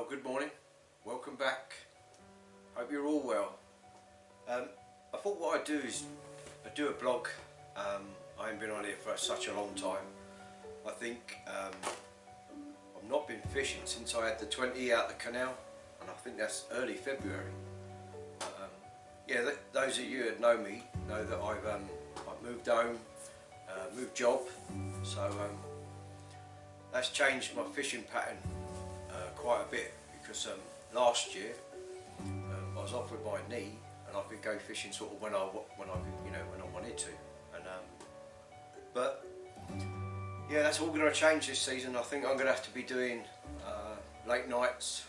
Good morning, welcome back, hope you're all well. I thought what I'd do is I'd do a blog. I haven't been on here for such a long time. I think I've not been fishing since I had the 20 out the canal, and I think that's early February. Yeah, those of you that know me know that I've moved home, moved job, so that's changed my fishing pattern quite a bit, because last year I was off with my knee and I could go fishing sort of when I wanted to, and but yeah, that's all going to change this season. I think I'm going to have to be doing late nights,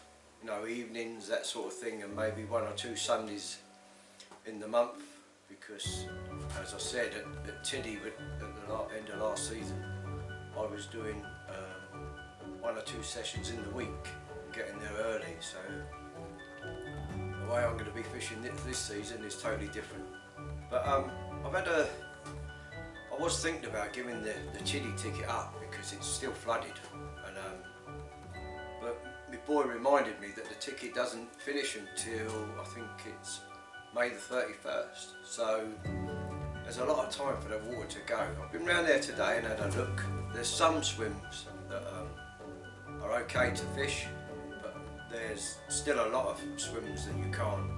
evenings, that sort of thing, and maybe 1 or 2 Sundays in the month, because as I said at Tiddy at the end of last season, I was doing 1 or 2 sessions in the week and getting there early, so the way I'm going to be fishing this season is totally different. But I was thinking about giving the Tiddy ticket up because it's still flooded, and but my boy reminded me that the ticket doesn't finish until I think it's May the 31st, so there's a lot of time for the water to go. I've been round there today and had a look. There's some swims that are okay to fish, but there's still a lot of swims that you can't,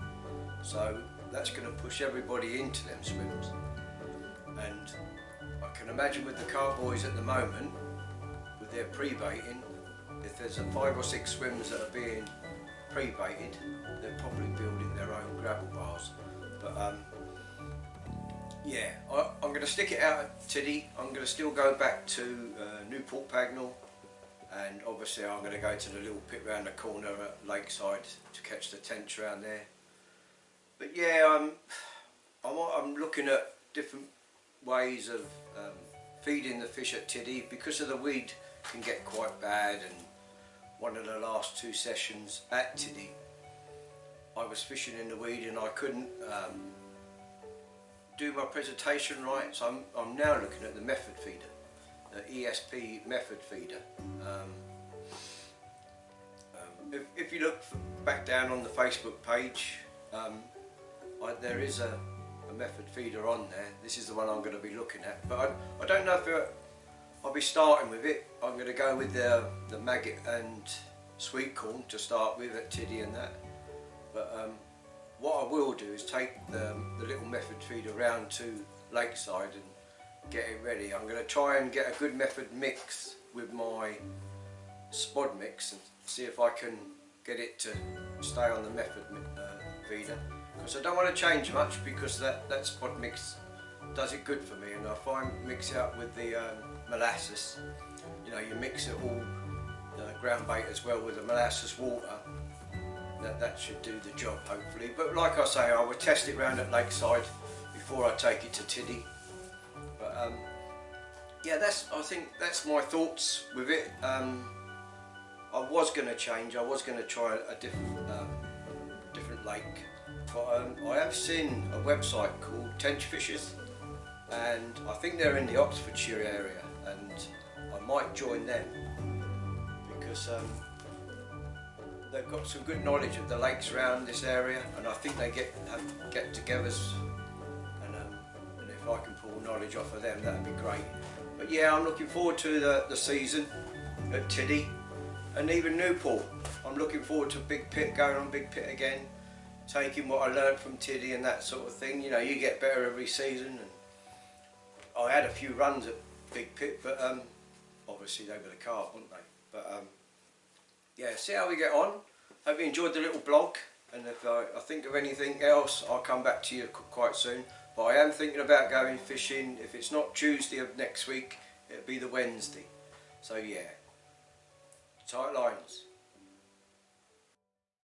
so that's going to push everybody into them swims. And I can imagine with the carboys at the moment, with their pre-baiting, if there's 5 or 6 swims that are being pre-baited, they're probably building their own gravel bars. But yeah, I'm going to stick it out at Tiddy. I'm going to still go back to Newport Pagnell, and obviously I'm going to go to the little pit round the corner at Lakeside to catch the tench around there. But yeah, I'm looking at different ways of feeding the fish at Tiddy, because of the weed can get quite bad. And one of the last 2 sessions at Tiddy, I was fishing in the weed and I couldn't do my presentation right, so I'm now looking at the method feeder, the ESP method feeder. If you look back down on the Facebook page, there is a method feeder on there. This is the one I'm going to be looking at, but I don't know if I'll be starting with it. I'm going to go with the maggot and sweet corn to start with at Tiddy and that. But what I will do is take the little method feeder around to Lakeside and get it ready. I'm going to try and get a good method mix with my spod mix and see if I can get it to stay on the method feeder, because I don't want to change much, because that spod mix does it good for me. And I find mix it up with the molasses, you mix it all, the ground bait as well with the molasses water, that should do the job hopefully. But like I say, I will test it round at Lakeside before I take it to Tiddy. But yeah, I think that's my thoughts with it. I was going to change. I was going to try a different lake, but I have seen a website called Tench Fishing, and I think they're in the Oxfordshire area, and I might join them, because they've got some good knowledge of the lakes around this area, and I think they have get-togethers, and if I can pull knowledge off of them, that'd be great. But yeah, I'm looking forward to the season at Tiddy and even Newport. I'm looking forward to Big Pit, going on Big Pit again, taking what I learned from Tiddy and that sort of thing. You get better every season, and I had a few runs at Big Pit, but obviously they were the carp, weren't they? But yeah, see how we get on. Hope you enjoyed the little blog, and if I think of anything else, I'll come back to you quite soon. But I am thinking about going fishing. If it's not Tuesday of next week, it'll be the Wednesday. So yeah, tight lines.